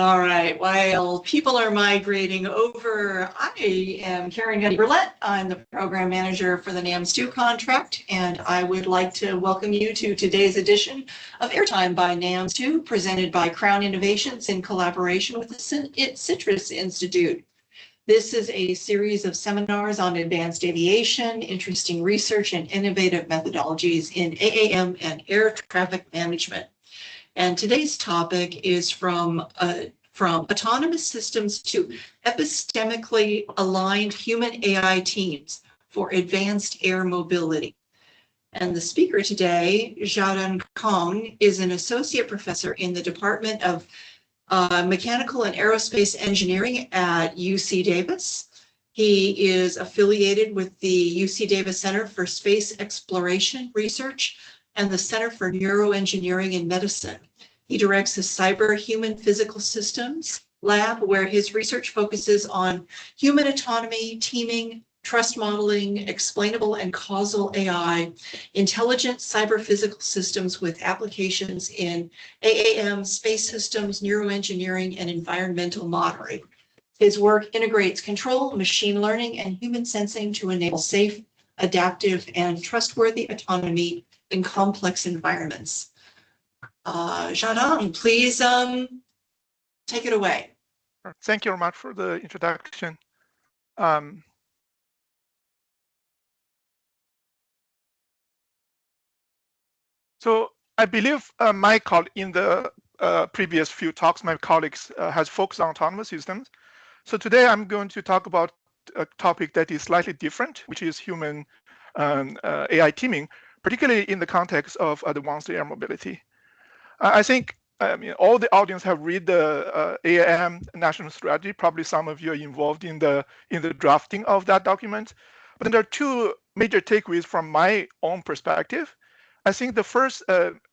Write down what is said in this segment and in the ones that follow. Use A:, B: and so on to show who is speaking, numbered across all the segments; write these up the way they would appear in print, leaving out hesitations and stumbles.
A: All right, while people are migrating over, I am Karen Burlett. I'm the program manager for the NAMS-2 contract, and I would like to welcome you to today's edition of Airtime by NAMS-2, presented by Crown Innovations in collaboration with the Citrus Institute. This is a series of seminars on advanced aviation, interesting research, and innovative methodologies in AAM and air traffic management. And today's topic is from autonomous systems to epistemically aligned human AI teams for advanced air mobility. And the speaker today, Xiaodan Kong, is an associate professor in the Department of Mechanical and Aerospace Engineering at UC Davis. He is affiliated with the UC Davis Center for Space Exploration Research and the Center for Neuroengineering and Medicine. He directs the Cyber Human Physical Systems Lab, where his research focuses on human autonomy, teaming, trust modeling, explainable and causal AI, intelligent cyber physical systems with applications in AAM, space systems, neuroengineering, and environmental monitoring. His work integrates control, machine learning, and human sensing to enable safe, adaptive, and trustworthy autonomy in complex environments. Xiaodan, please take it away.
B: Thank you very much for the introduction. So I believe in the previous few talks, my colleagues has focused on autonomous systems. So today I'm going to talk about a topic that is slightly different, which is human AI teaming, particularly in the context of advanced air mobility. I think all the audience have read the AAM national strategy. Probably some of you are involved in the drafting of that document. But there are two major takeaways from my own perspective. I think the first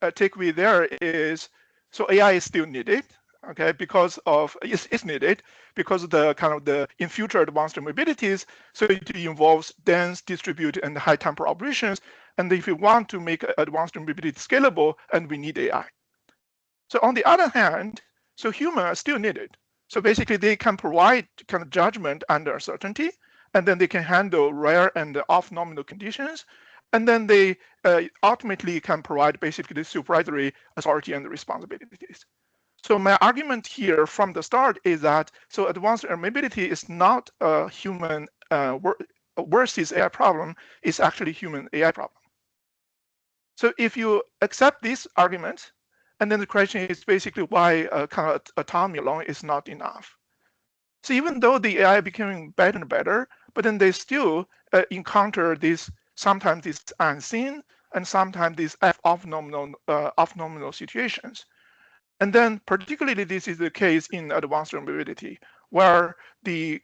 B: takeaway there is, so AI is still needed, okay, because of it's needed because of the in future advanced mobilities. So it involves dense, distributed, and high tempo operations. And if we want to make advanced mobility scalable, and we need AI. So on the other hand, so humans are still needed. So basically, they can provide kind of judgment under uncertainty, and then they can handle rare and off-nominal conditions, and then they ultimately can provide basically the supervisory authority and the responsibilities. So my argument here from the start is that so advanced air mobility is not a human versus AI problem; it's actually human AI problem. So if you accept this argument, and then the question is basically why kind of autonomy alone is not enough. So even though the AI becoming better and better, but then they still encounter sometimes these unseen and sometimes these off-nominal situations. And then particularly this is the case in advanced air mobility, where the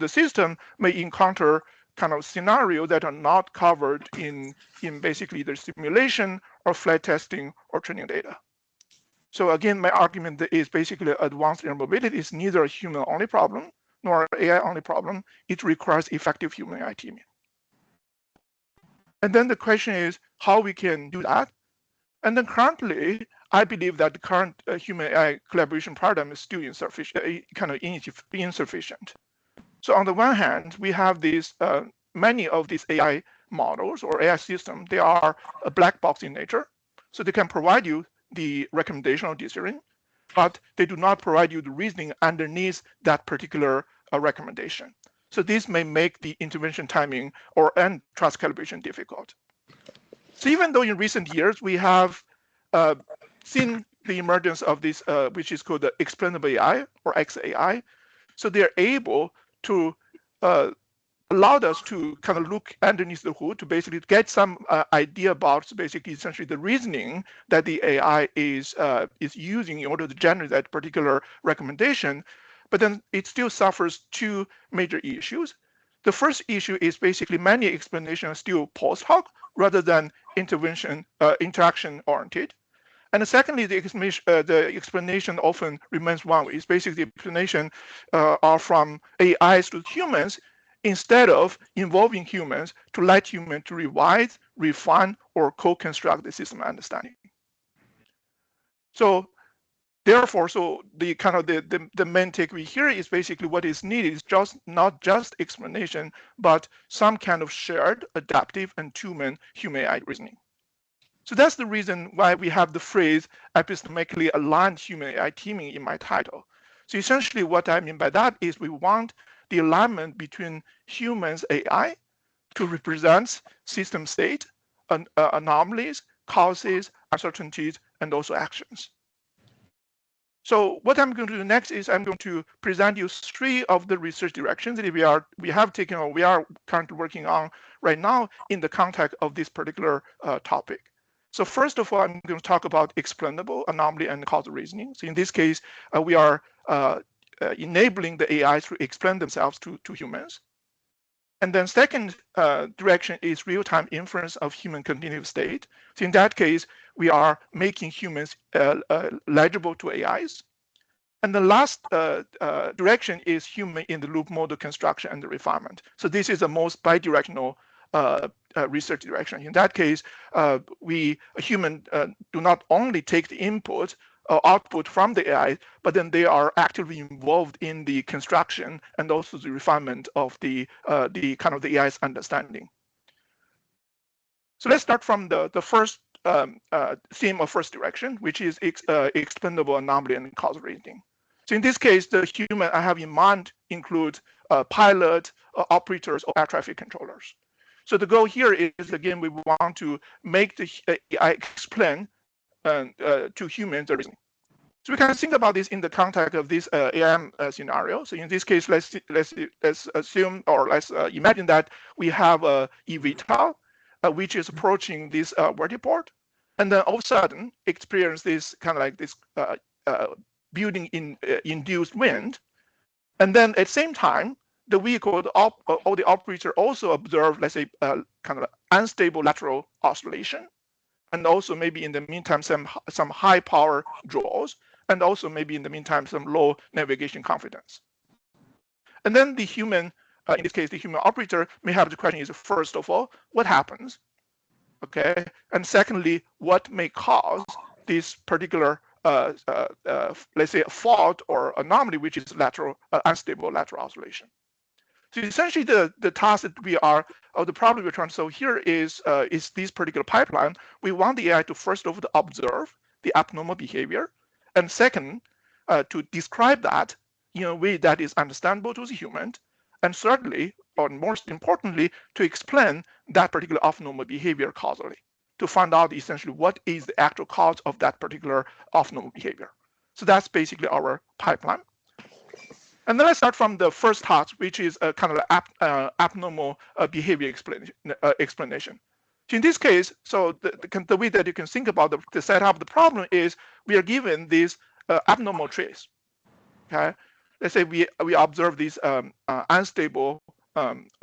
B: system may encounter kind of scenario that are not covered in basically the simulation or flight testing or training data. So again, my argument is basically advanced air mobility is neither a human-only problem nor an AI-only problem. It requires effective human AI teaming. And then the question is how we can do that. And then currently, I believe that the current human AI collaboration paradigm is still insufficient, insufficient. So on the one hand, we have these many of these AI models or AI systems. They are a black box in nature, so they can provide you the recommendation or decision, but they do not provide you the reasoning underneath that particular recommendation. So this may make the intervention timing and trust calibration difficult. So even though in recent years we have seen the emergence of this, which is called the explainable AI or XAI, so they're able to allowed us to kind of look underneath the hood to basically get some idea about basically essentially the reasoning that the AI is using in order to generate that particular recommendation. But then it still suffers two major issues. The first issue is basically many explanations are still post hoc rather than interaction oriented. And secondly, the explanation often remains one way. It's basically the explanation are from AIs to humans instead of involving humans to let humans to revise, refine, or co-construct the system understanding. So Therefore, so the kind of the main takeaway here is basically what is needed is just not just explanation, but some kind of shared, adaptive, and two-man human-AI reasoning. So that's the reason why we have the phrase epistemically aligned human-AI teaming in my title. So essentially what I mean by that is we want the alignment between humans AI to represent system state, anomalies, causes, uncertainties, and also actions. So what I'm going to do next is I'm going to present you 3 of the research directions that we have taken or we are currently working on right now in the context of this particular topic. So first of all, I'm going to talk about explainable anomaly and causal reasoning. So in this case, we are enabling the AIs to explain themselves to humans. And then second direction is real-time inference of human cognitive state. So in that case, we are making humans legible to AIs. And the last direction is human in the loop model construction and the refinement. So this is the most bidirectional research direction. In that case, a human do not only take the input or output from the AI, but then they are actively involved in the construction and also the refinement of the kind of the AI's understanding. So let's start from the first theme of first direction, which is explainable anomaly and causal reasoning. So in this case, the human I have in mind include pilot, operators, or air traffic controllers. So the goal here is, again, we want to make the AI explain to humans the reasoning. So we can think about this in the context of this AAM scenario. So in this case, let's assume or let's imagine that we have a eVTOL, which is approaching this vertiport, and then all of a sudden experience this kind of like this building induced wind, and then at the same time, the vehicle or the operator also observe, let's say, kind of unstable lateral oscillation, and also maybe in the meantime some high power draws, and also maybe in the meantime some low navigation confidence. And then the human, in this case, the human operator may have the question is, first of all, what happens? Okay, and secondly, what may cause this particular let's say a fault or anomaly, which is lateral unstable lateral oscillation. So essentially, the task that we are, or the problem we're trying to solve here is this particular pipeline. We want the AI to first of all observe the abnormal behavior, and second, to describe that in a way that is understandable to the human, and thirdly, or most importantly, to explain that particular abnormal behavior causally, to find out essentially what is the actual cause of that particular abnormal behavior. So that's basically our pipeline. And then let's start from the first task, which is a kind of abnormal behavior explanation. So in this case, so the way that you can think about the setup of the problem is we are given these abnormal trace. Okay, let's say we observe this unstable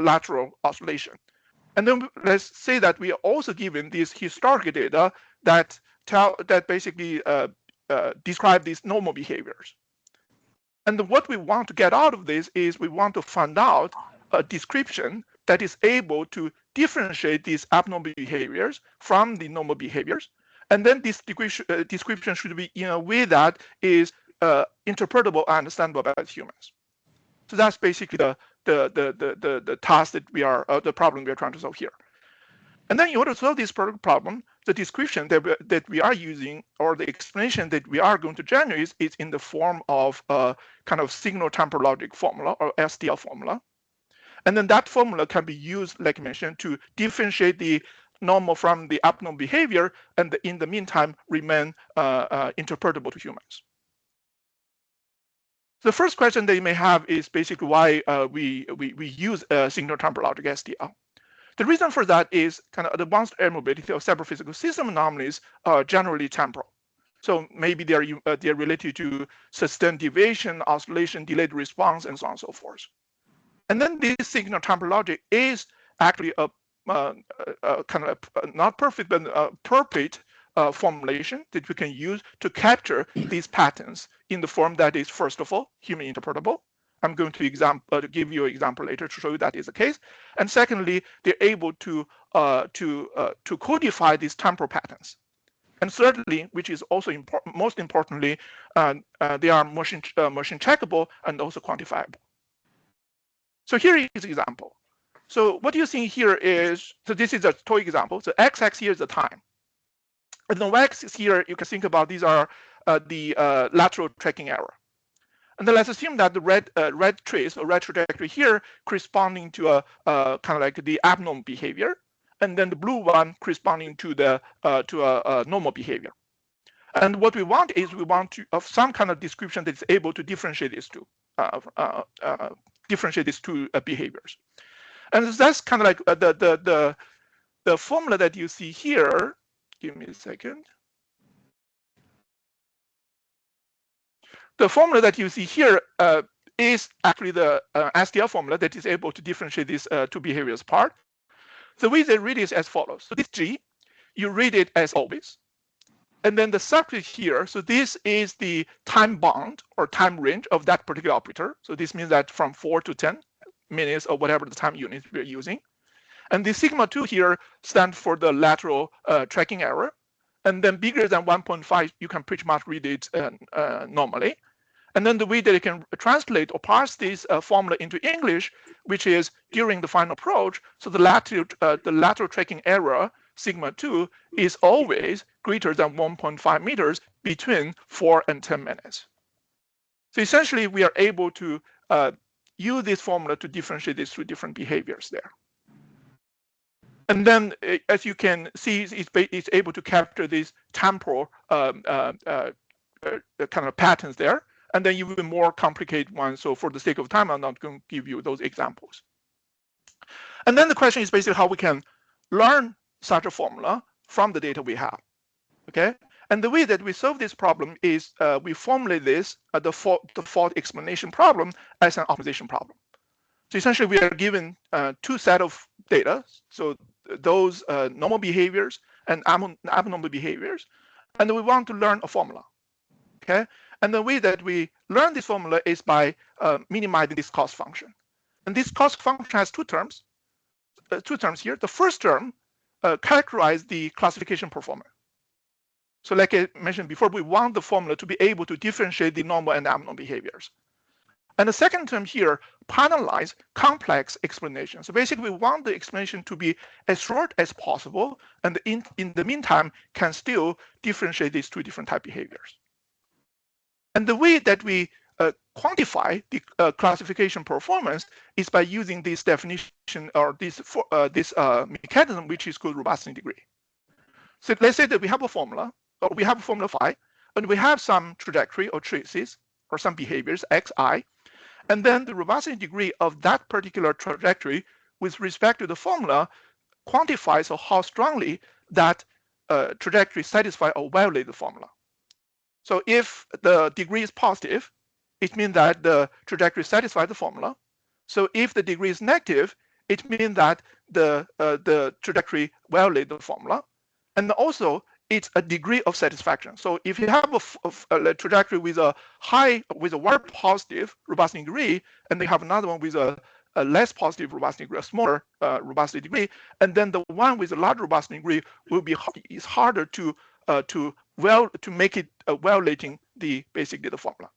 B: lateral oscillation. And then let's say that we are also given this historical data that basically describe these normal behaviors. And what we want to get out of this is we want to find out a description that is able to differentiate these abnormal behaviors from the normal behaviors. And then this description should be in a way that is interpretable and understandable by humans. So that's basically the task that we are, the problem we are trying to solve here. And then in order to solve this problem, the description that we are using, or the explanation that we are going to generate, is in the form of a kind of signal temporal logic formula, or STL formula. And then that formula can be used, like I mentioned, to differentiate the normal from the abnormal behavior, and in the meantime remain interpretable to humans. The first question that you may have is basically why we use signal temporal logic STL. The reason for that is kind of advanced air mobility or several physical system anomalies are generally temporal. So maybe they're related to sustained deviation, oscillation, delayed response, and so on and so forth. And then this signal temporal logic is actually a kind of not perfect, but appropriate formulation that we can use to capture these patterns in the form that is, first of all, human interpretable. I'm going to give you an example later to show you that is the case. And secondly, they're able to codify these temporal patterns. And thirdly, which is also most importantly, they are machine checkable and also quantifiable. So here is an example. So what you see here is, so this is a toy example. So x-axis here is the time. And the y-axis here, you can think about these are the lateral tracking error. And then let's assume that the red trace or red trajectory here corresponding to a kind of like the abnormal behavior, and then the blue one corresponding to the a normal behavior. And what we want is we want to of some kind of description that is able to differentiate these two behaviors. And that's kind of like the formula that you see here. Give me a second. The formula that you see here is actually the SDL formula that is able to differentiate these two behaviors apart. The way they read it is as follows. So this G, you read it as always. And then the subscript here, so this is the time bound or time range of that particular operator. So this means that from 4 to 10 minutes or whatever the time unit we're using. And the sigma 2 here stands for the lateral tracking error. And then bigger than 1.5, you can pretty much read it normally. And then the way that you can translate or parse this formula into English, which is during the final approach, so the lateral tracking error, sigma 2, is always greater than 1.5 meters between 4 and 10 minutes. So essentially, we are able to use this formula to differentiate these two different behaviors there. And then, as you can see, it's able to capture these temporal kind of patterns there, and then even more complicated ones. So for the sake of time, I'm not going to give you those examples. And then the question is basically how we can learn such a formula from the data we have, okay? And the way that we solve this problem is we formulate this, the fault explanation problem, as an optimization problem. So essentially, we are given two sets of data. So those normal behaviors and abnormal behaviors, and we want to learn a formula, okay? And the way that we learn this formula is by minimizing this cost function. And this cost function has two terms here. The first term characterizes the classification performance. So like I mentioned before, we want the formula to be able to differentiate the normal and abnormal behaviors. And the second term here penalize complex explanation. So basically, we want the explanation to be as short as possible, and in the meantime, can still differentiate these two different type behaviors. And the way that we quantify the classification performance is by using this definition or this mechanism, which is called robustness degree. So let's say that we have a formula, or we have a formula phi, and we have some trajectory or traces or some behaviors xi, and then the robustness degree of that particular trajectory with respect to the formula quantifies how strongly that trajectory satisfies or violates the formula. So if the degree is positive, it means that the trajectory satisfies the formula. So if the degree is negative, it means that the trajectory violates the formula. And also, it's a degree of satisfaction. So if you have a trajectory with a very positive robustness degree, and they have another one with a less positive robustness degree, a smaller robustness degree, and then the one with a larger robustness degree will be harder to make it violating basically the formula.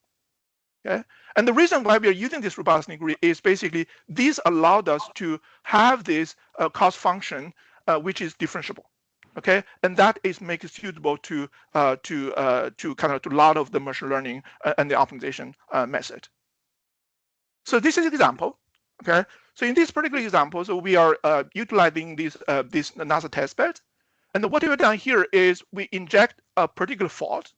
B: Okay, and the reason why we are using this robustness degree is basically this allowed us to have this cost function which is differentiable. Okay, and that is make it suitable to a lot of the machine learning and the optimization method. So this is an example. Okay, so in this particular example, so we are utilizing this NASA testbed, and what we've done here is we inject a particular fault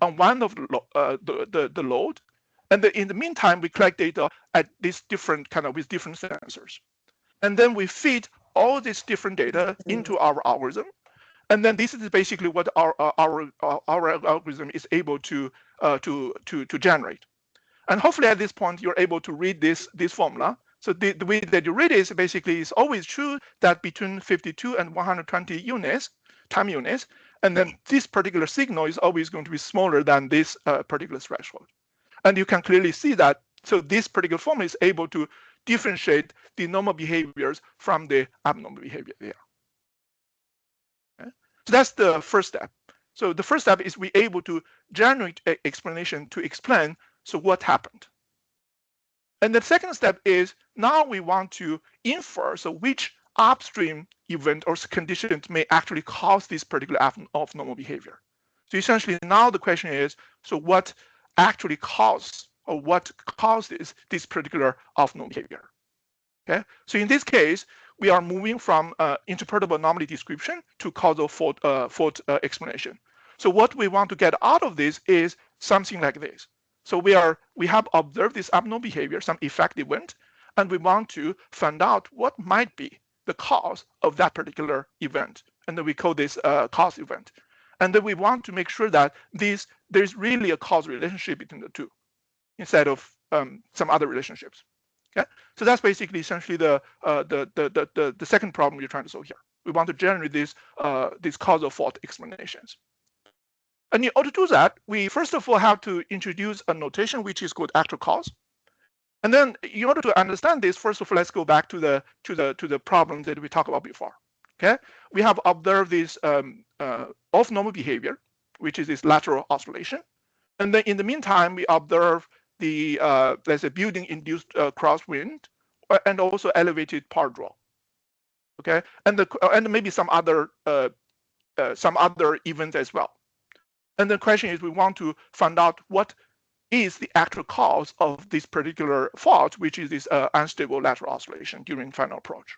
B: on one of the load, and in the meantime we collect data at this different with different sensors, and then we feed all this different data into our algorithm, and then this is basically what our algorithm is able to generate. And hopefully at this point you're able to read this formula. So the way that you read it is basically it's always true that between 52 and 120 units, time units, and then this particular signal is always going to be smaller than this particular threshold. And you can clearly see that. So this particular formula is able to differentiate the normal behaviors from the abnormal behavior there. Okay? So that's the first step. So the first step is we're able to generate an explanation to explain so what happened. And the second step is now we want to infer so which upstream event or conditions may actually cause this particular abnormal behavior. So essentially now the question is, so what actually causes or what causes this particular abnormal behavior? Okay, so in this case, we are moving from interpretable anomaly description to causal fault explanation. So what we want to get out of this is something like this. So we have observed this abnormal behavior, some effect event, and we want to find out what might be the cause of that particular event, and then we call this cause event. And then we want to make sure that there's really a causal relationship between the two, instead of some other relationships. Okay, so that's basically essentially the second problem we're trying to solve here. We want to generate these causal fault explanations. And in order to do that, we first of all have to introduce a notation which is called actual cause. And then in order to understand this, first of all, let's go back to the problem that we talked about before. Okay, we have observed this off-normal behavior, which is this lateral oscillation. And then in the meantime, we observe the let's say building-induced crosswind and also elevated power draw. Okay, and maybe some other events as well. And the question is, we want to find out what is the actual cause of this particular fault, which is this unstable lateral oscillation during final approach.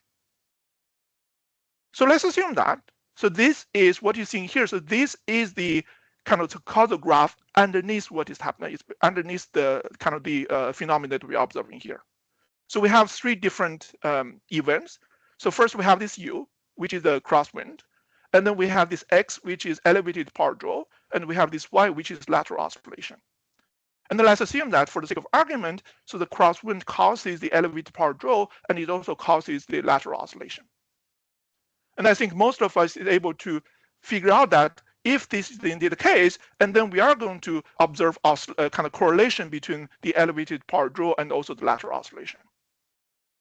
B: So let's assume that. So this is what you're seeing here. So this is the kind of the causal graph underneath what is happening. It's underneath the kind of the phenomena that we're observing here. So we have three different events. So first we have this U, which is the crosswind. And then we have this X, which is elevated power draw. And we have this Y, which is lateral oscillation. And then let's assume that for the sake of argument, so the crosswind causes the elevated power draw, and it also causes the lateral oscillation. And I think most of us is able to figure out that if this is indeed the case, and then we are going to observe a kind of correlation between the elevated power draw and also the lateral oscillation.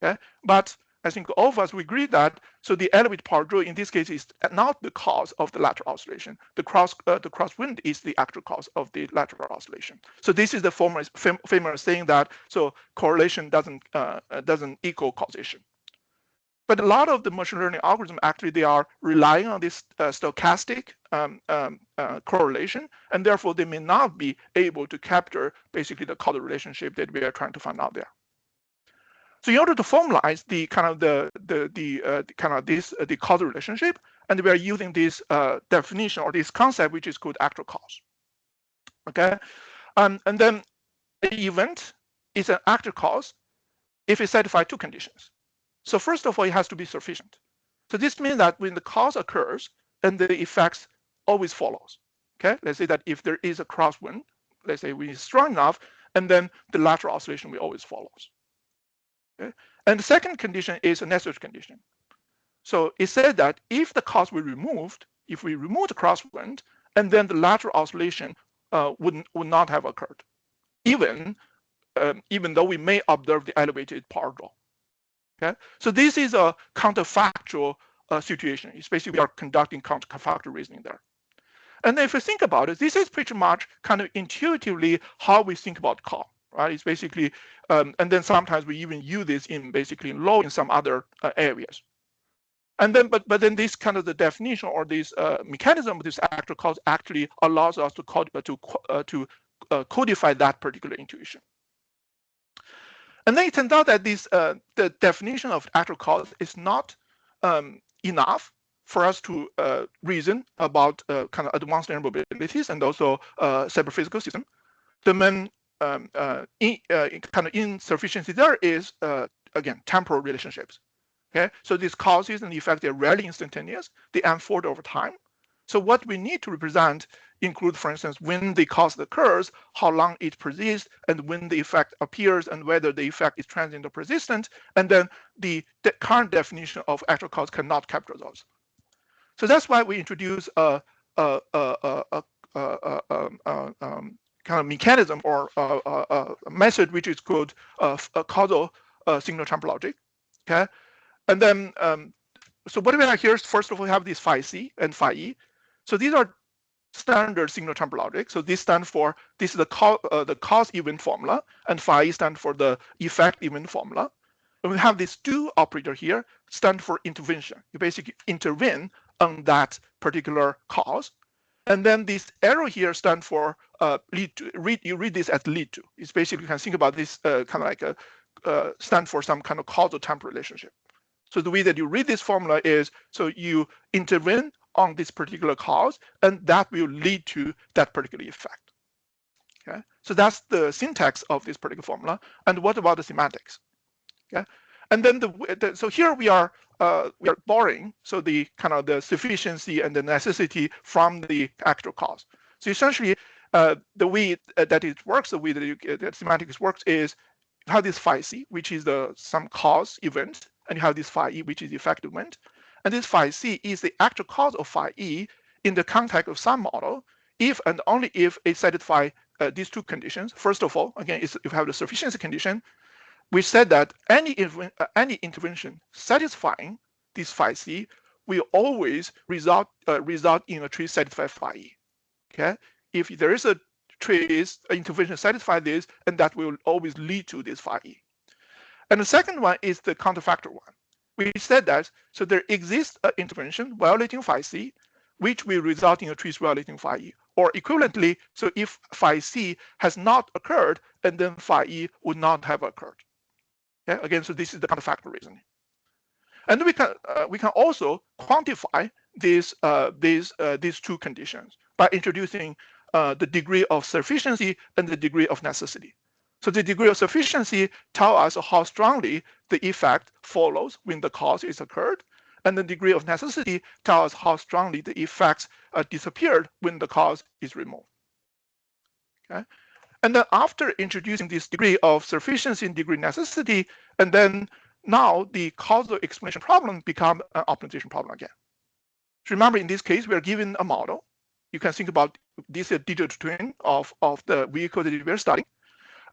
B: Okay, but I think all of us we agree that so the elevated power draw in this case is not the cause of the lateral oscillation. The crosswind is the actual cause of the lateral oscillation. So this is the famous saying that so correlation doesn't equal causation. But a lot of the machine learning algorithms actually they are relying on this stochastic correlation, and therefore they may not be able to capture basically the causal relationship that we are trying to find out there. So in order to formalize the kind of the causal relationship, and we are using this definition or this concept which is called actual cause. Okay, and then an event is an actual cause if it satisfies two conditions. So first of all, it has to be sufficient. So this means that when the cause occurs, then the effects always follows. Okay, let's say that if there is a crosswind, let's say when it's strong enough, and then the lateral oscillation will always follows. Okay, and the second condition is a necessary condition. So it said that if the cause were removed, if we remove the crosswind, and then the lateral oscillation would not have occurred, even though we may observe the elevated power draw. Okay, so this is a counterfactual situation. It's basically we are conducting counterfactual reasoning there. And if you think about it, this is pretty much kind of intuitively how we think about cause, right? It's basically, and then sometimes we even use this in basically law in some other areas. And then, but then this kind of the definition or this mechanism of this actual cause actually allows us to codify that particular intuition. And then it turns out that this the definition of actual cause is not enough for us to reason about kind of advanced linear probabilities and also cyber physical system. The main kind of insufficiency there is again temporal relationships. Okay, so these causes and effects are rarely instantaneous; they unfold over time. So what we need to represent include, for instance, when the cause occurs, how long it persists, and when the effect appears, and whether the effect is transient or persistent. And then the current definition of actual cause cannot capture those. So that's why we introduce a kind of mechanism or a method which is called a causal signal temporal logic. Okay, and then so what we have here is first of all we have this phi c and phi e. So these are standard signal temporal logic. So this stands for, this is the cause event formula, and phi e stands for the effect event formula. And we have this do operator here, stand for intervention. You basically intervene on that particular cause. And then this arrow here stands for lead to. You read this as lead to. It's basically, you can think about this kind of like a stand for some kind of causal temporal relationship. So the way that you read this formula is, so you intervene on this particular cause, and that will lead to that particular effect. Okay, so that's the syntax of this particular formula. And what about the semantics? Okay, and then so here we are borrowing so the kind of the sufficiency and the necessity from the actual cause. So essentially, the way that it works, the way that semantics works is you have this phi c, which is some cause event, and you have this phi e, which is the effect event. And this phi c is the actual cause of phi e in the context of some model, if and only if it satisfies these two conditions. First of all, again, if you have the sufficiency condition, we said that any intervention satisfying this phi c will always result in a tree satisfy phi e. Okay, if there is a trace intervention satisfy this, and that will always lead to this phi e. And the second one is the counterfactual one. We said that, so there exists an intervention violating phi c, which will result in a trace violating phi e. Or equivalently, so if phi c has not occurred, and then phi e would not have occurred. Okay, again, so this is the counterfactual reasoning. And we can also quantify these two conditions by introducing the degree of sufficiency and the degree of necessity. So the degree of sufficiency tells us how strongly the effect follows when the cause is occurred, and the degree of necessity tells us how strongly the effects disappeared when the cause is removed. Okay, and then after introducing this degree of sufficiency and degree of necessity, and then now the causal explanation problem becomes an optimization problem again. So remember, in this case, we are given a model. You can think about this as a digital twin of the vehicle that we are studying.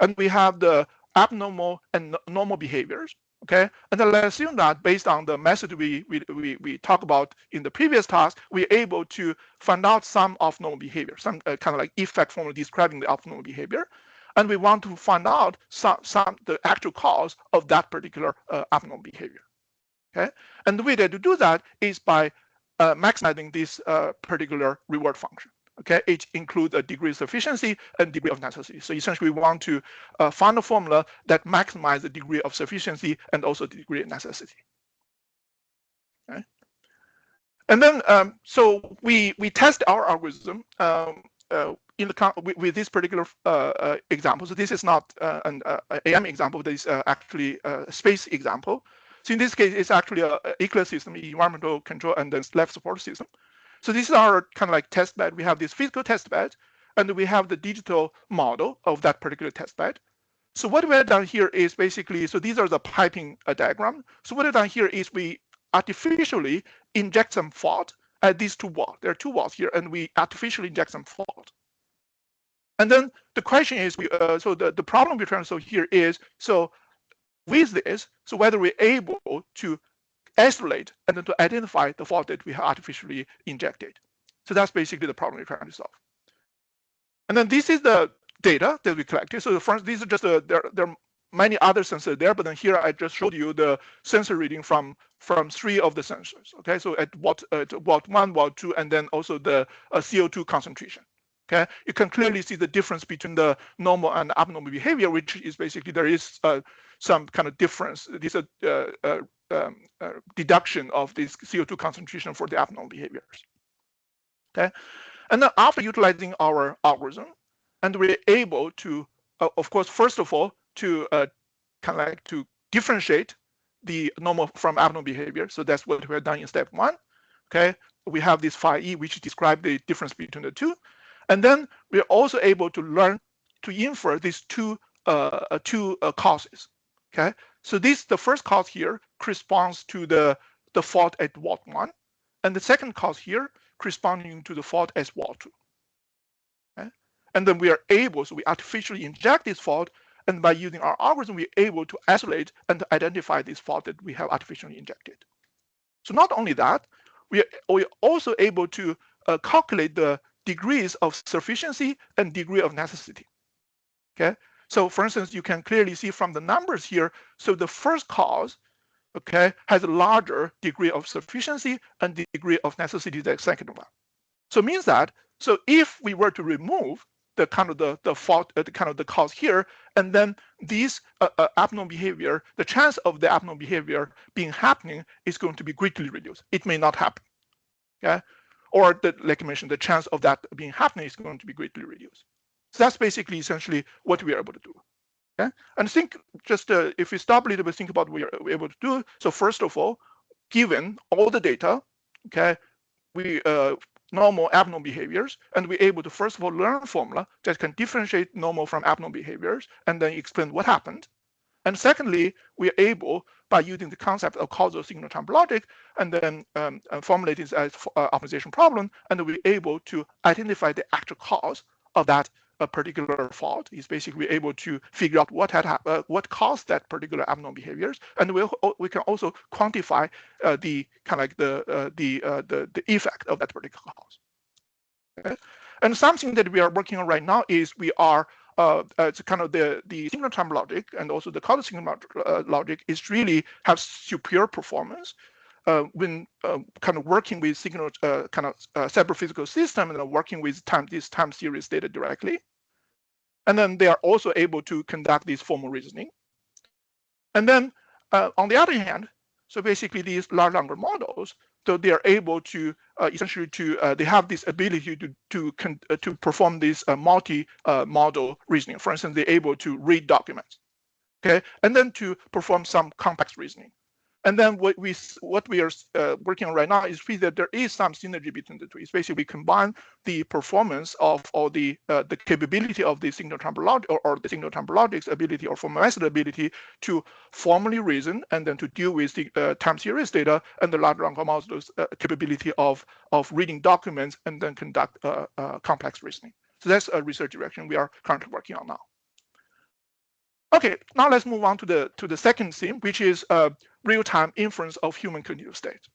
B: And we have the abnormal and normal behaviors, okay? And then let's assume that based on the method we talked about in the previous task, we're able to find out some abnormal behavior, some kind of like effect formula describing the abnormal behavior. And we want to find out the actual cause of that particular abnormal behavior, okay? And the way that to do that is by maximizing this particular reward function. Okay, it includes a degree of sufficiency and degree of necessity. So essentially, we want to find a formula that maximizes the degree of sufficiency and also the degree of necessity. Okay, and then so we test our algorithm with this particular example. So this is not an AAM example. This is actually a space example. So in this case, it's actually an ECLA system, environmental control and then lab support system. So this is our kind of like test bed. We have this physical test bed, and we have the digital model of that particular test bed. So what we have done here is basically, so these are the piping diagram. So what we've done here is we artificially inject some fault at these two walls. There are two walls here, and we artificially inject some fault. And then the question is, so the problem we're trying to solve here is, so with this, so whether we're able to isolate and then to identify the fault that we have artificially injected. So that's basically the problem we're trying to solve. And then this is the data that we collected. So the first, these are just there are many other sensors there, but then here I just showed you the sensor reading from 3 of the sensors. Okay, so at Watt 1, Watt 2, and then also the CO2 concentration. Okay, you can clearly see the difference between the normal and abnormal behavior, which is basically there is some kind of difference. These are deduction of this CO2 concentration for the abnormal behaviors. Okay, and then after utilizing our algorithm, and we're able to, of course, first of all, to kind of like to differentiate the normal from abnormal behavior. So that's what we have done in step 1. Okay, we have this phi e, which describes the difference between the two, and then we're also able to learn to infer these two causes. Okay, so the first cause here corresponds to the fault at Watt 1, and the second cause here corresponding to the fault at Watt 2. Okay, and then we are able, so we artificially inject this fault, and by using our algorithm, we're able to isolate and to identify this fault that we have artificially injected. So not only that, we're also able to calculate the degrees of sufficiency and degree of necessity. Okay, so for instance, you can clearly see from the numbers here. So the first cause, okay, has a larger degree of sufficiency and degree of necessity than the second one. So it means that, so if we were to remove the kind of the fault, the kind of the cause here, and then these abnormal behavior, the chance of the abnormal behavior being happening is going to be greatly reduced. It may not happen, okay? Or like I mentioned, the chance of that being happening is going to be greatly reduced. So that's basically essentially what we are able to do. Okay, and think just if we stop a little bit, think about what we are able to do. So first of all, given all the data, okay, we normal abnormal behaviors, and we're able to first of all learn a formula that can differentiate normal from abnormal behaviors and then explain what happened. And secondly, we are able, by using the concept of causal signal time logic, and then formulate it as optimization problem, and we're able to identify the actual cause of that particular fault. Is basically able to figure out what caused that particular abnormal behaviors, and we can also quantify the kind of like the effect of that particular cause. Okay? And something that we are working on right now is we are it's kind of the signal time logic and also the causal signal logic is really have superior performance when kind of working with signal kind of separate physical system and working with this time series data directly. And then they are also able to conduct this formal reasoning. And then on the other hand, so basically these large language models, so they are able to essentially they have this ability to perform this multi-model reasoning. For instance, they're able to read documents, okay, and then to perform some complex reasoning. And then what we are working on right now is that there is some synergy between the two. It's basically combine the performance of all the capability of the signal time logic or the signal time logic's ability or formal method ability to formally reason and then to deal with the time series data and the large language model's capability of reading documents and then conduct complex reasoning. So that's a research direction we are currently working on now. Okay, now let's move on to the second theme, which is real-time inference of human cognitive states.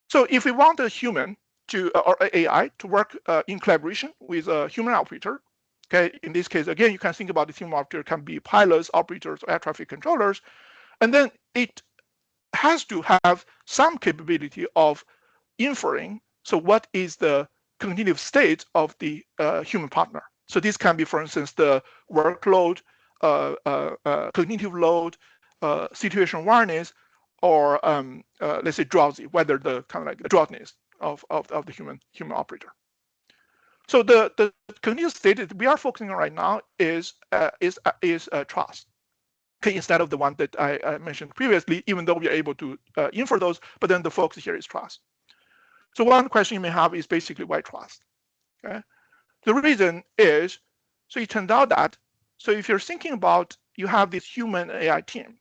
B: So if we want a human to or AI to work in collaboration with a human operator, okay, in this case, again, you can think about the human operator can be pilots, operators, or air traffic controllers, and then it has to have some capability of inferring. So what is the cognitive state of the human partner? So this can be, for instance, the workload, cognitive load, situation awareness, or let's say drowsy, whether the kind of like the drowsiness of the human operator. So the cognitive state that we are focusing on right now is trust. Okay, instead of the one that I mentioned previously, even though we are able to infer those, but then the focus here is trust. So one question you may have is basically why trust? Okay, the reason is, so it turned out that, so if you're thinking about you have these human AI teams,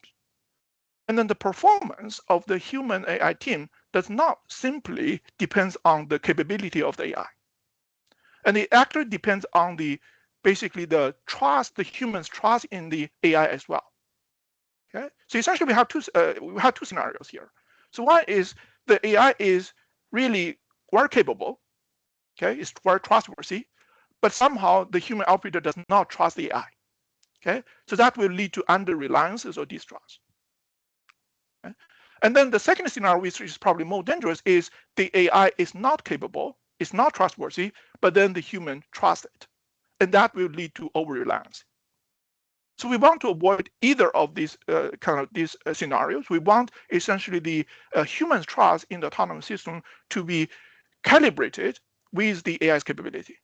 B: and then the performance of the human AI team does not simply depends on the capability of the AI. And it actually depends on basically the trust, the human's trust in the AI as well. Okay, so essentially we have two scenarios here. So one is the AI is really very capable, okay, it's very trustworthy, but somehow the human operator does not trust the AI. Okay, so that will lead to under-reliances or distrust. Okay? And then the second scenario, which is probably more dangerous, is the AI is not capable, it's not trustworthy, but then the human trusts it. And that will lead to over-reliance. So we want to avoid either of these these scenarios. We want essentially the human trust in the autonomous system to be calibrated with the AI's capability.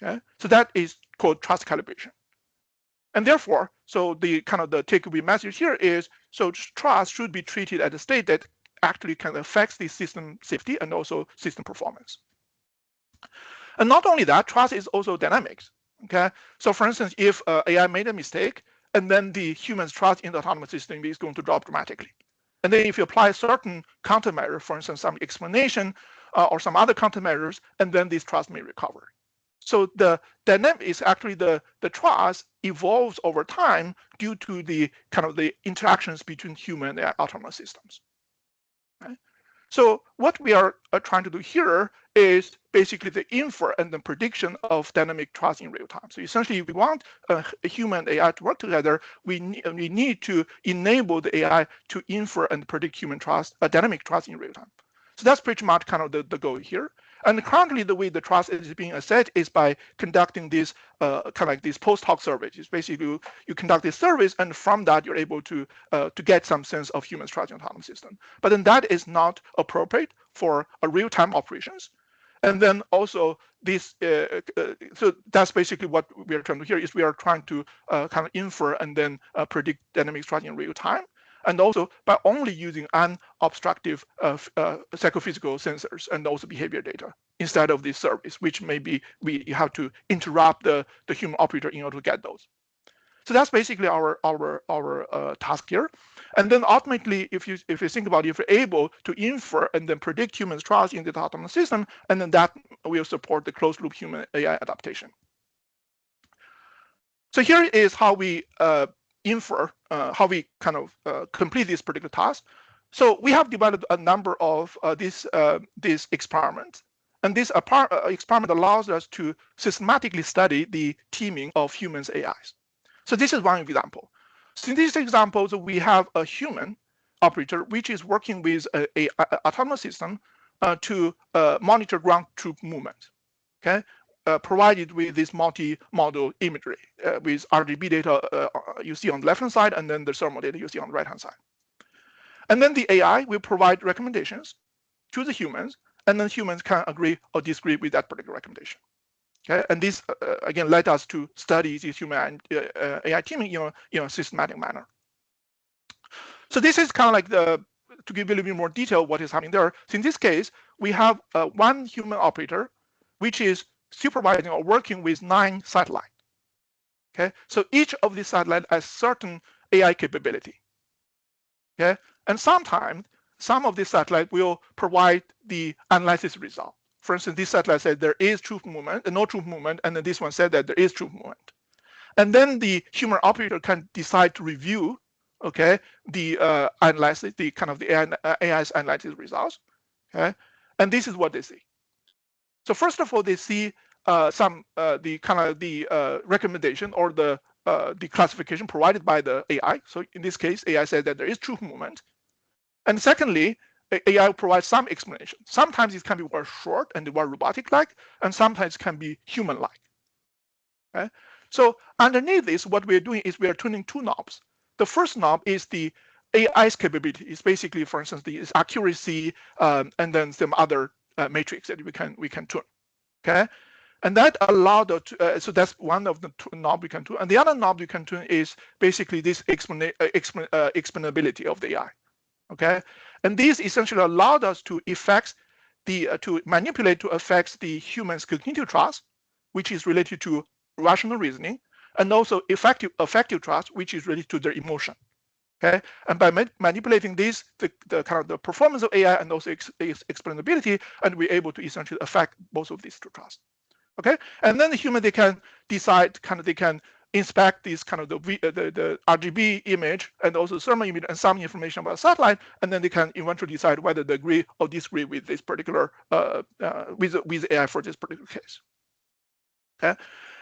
B: Okay, so that is called trust calibration. And therefore, so the takeaway message here is, so trust should be treated as a state that actually can affect the system safety and also system performance. And not only that, trust is also dynamics. Okay, so for instance, if AI made a mistake, and then the human's trust in the autonomous system is going to drop dramatically. And then if you apply a certain countermeasure, for instance, some explanation or some other countermeasures, and then this trust may recover. So the dynamic is actually the trust evolves over time due to the the interactions between human and autonomous systems. Okay? So what we are trying to do here is basically the infer and the prediction of dynamic trust in real time. So essentially, if we want a human and AI to work together, we need to enable the AI to infer and predict human trust, dynamic trust in real time. So that's pretty much kind of the goal here. And currently, the way the trust is being assessed is by conducting this kind of like these post hoc surveys. It's basically you conduct these surveys, and from that you're able to get some sense of human trust in autonomous system. But then that is not appropriate for a real-time operations. And then also this, so that's basically what we are trying to do here is we are trying to kind of infer and then predict dynamic trust in real time. And also by only using unobstructive psychophysical sensors and also behavior data instead of these surveys, which maybe we have to interrupt the human operator in order to get those. So that's basically our task here. And then ultimately, if you think about it, if you're able to infer and then predict human trust in the autonomous system, and then that will support the closed loop human AI adaptation. So here is how we infer, how we kind of complete this particular task. So we have developed a number of these experiments. And this experiment allows us to systematically study the teaming of humans' AIs. So this is one example. So in this example, we have a human operator which is working with a autonomous system to monitor ground troop movement, okay? Provided with this multi-modal imagery with RGB data you see on the left-hand side, and then the thermal data you see on the right-hand side. And then the AI will provide recommendations to the humans, and then humans can agree or disagree with that particular recommendation. Okay, and this again led us to study this human AI teaming in a systematic manner. So this is kind of like to give you a little bit more detail what is happening there. So in this case, we have one human operator, which is supervising or working with 9 satellites. Okay, so each of these satellites has certain AI capability. Okay, and sometimes some of these satellites will provide the analysis result. For instance, this satellite said there is troop movement and no troop movement, and then this one said that there is troop movement. And then the human operator can decide to review, okay, the analysis, the kind of the AI's analysis results, okay, and this is what they see. So first of all, they see some the kind of the recommendation or the classification provided by the AI. So in this case, AI said that there is troop movement, and secondly, AI provides some explanation. Sometimes it can be very short and very robotic-like, and sometimes it can be human-like. Okay? So underneath this, what we're doing is we are tuning 2 knobs. The first knob is the AI's capability. It's basically, for instance, the accuracy and then some other matrix that we can tune. Okay, and that allowed us to, so that's one of the knob we can tune. And the other knob we can tune is basically this explainability of the AI. Okay, and these essentially allowed us to to manipulate to affect the human's cognitive trust, which is related to rational reasoning, and also affective trust, which is related to their emotion. Okay, and by manipulating these, the kind of the performance of AI and also explainability, and we're able to essentially affect both of these 2 trusts. Okay, and then the human, they can decide, kind of they can inspect these kind of the RGB image and also thermal image and some information about satellite, and then they can eventually decide whether they agree or disagree with this particular with AI for this particular case. Okay,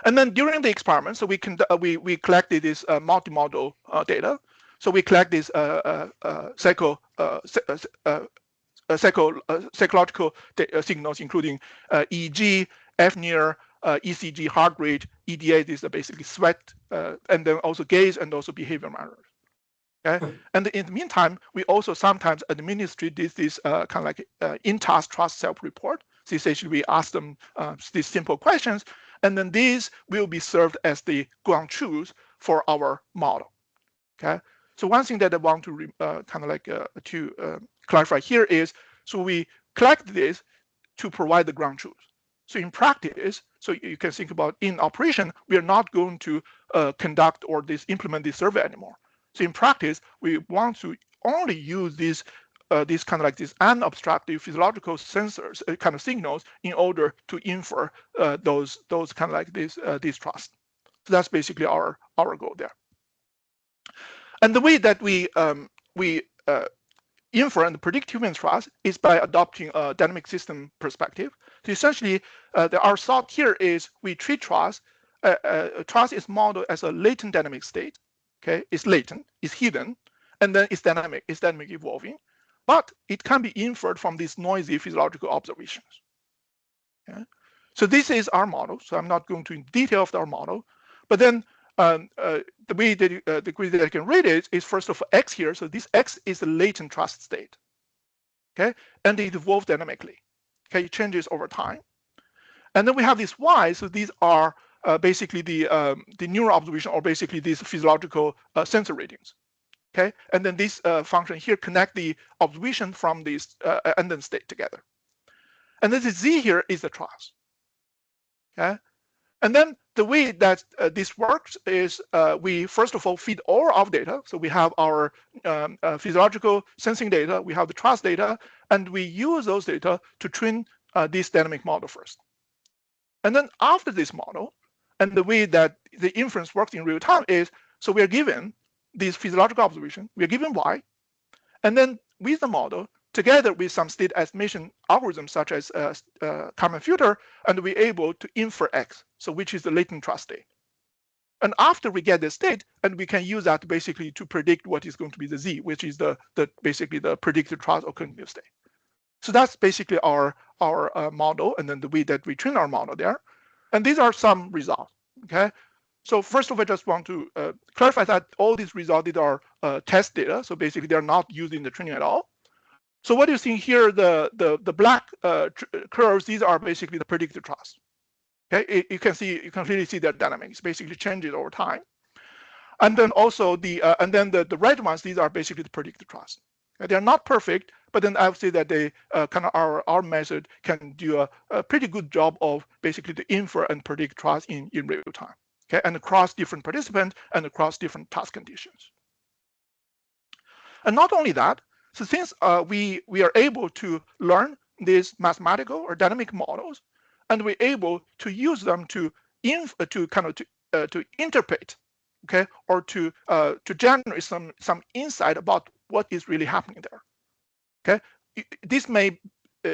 B: and then during the experiment, so we collected this multimodal data. So we collect these psychological signals, including EEG, FNIR, ECG, heart rate, EDA. These are basically sweat, and then also gaze and also behavior markers. Okay, and in the meantime, we also sometimes administer this kind of like in-task trust self-report. So essentially, we ask them these simple questions, and then these will be served as the ground truth for our model. Okay, so one thing that I want to kind of like to clarify here is, so we collect this to provide the ground truth. So in practice, so you can think about in operation, we are not going to conduct or implement this survey anymore. So in practice, we want to only use these kind of like these unobstructive physiological sensors, kind of signals, in order to infer those kind of like these trusts. So that's basically our goal there. And the way that we infer and predict human trust is by adopting a dynamic system perspective. So essentially, our thought here is we treat trust. Trust is modeled as a latent dynamic state. Okay, it's latent, it's hidden, and then it's dynamic evolving. But it can be inferred from these noisy physiological observations. Okay? So this is our model. So I'm not going to in detail of our model, but then the way that I can read it is first of all X here. So this X is the latent trust state. Okay, and it evolves dynamically. Okay, it changes over time. And then we have this Y. So these are basically the neural observation, or basically these physiological sensor readings. Okay, and then this function here connect the observation from this and then state together. And then the Z here is the trust. Okay, and then the way that this works is we first of all feed all our data. So we have our physiological sensing data, we have the trust data, and we use those data to train this dynamic model first. And then after this model, and the way that the inference works in real time is, so we are given this physiological observation, we are given Y, and then with the model, together with some state estimation algorithms such as Kalman filter, and we're able to infer X, so which is the latent trust state. And after we get the state, and we can use that basically to predict what is going to be the Z, which is basically the predicted trust or continuous state. So that's basically our model, and then the way that we train our model there. And these are some results. Okay. So first of all, I just want to clarify that all these results are test data. So basically, they're not used in the training at all. So what you see here, the black curves, these are basically the predicted trust. Okay, you can clearly see their dynamics basically changes over time. And then also the red ones, these are basically the predicted trust. Okay, they're not perfect, but then I would say that they kind of our method can do a pretty good job of basically to infer and predict trust in real time. Okay, and across different participants and across different task conditions. And not only that, so since we are able to learn these mathematical or dynamic models, and we're able to use them to interpret, okay, or to generate some insight about what is really happening there. Okay, this may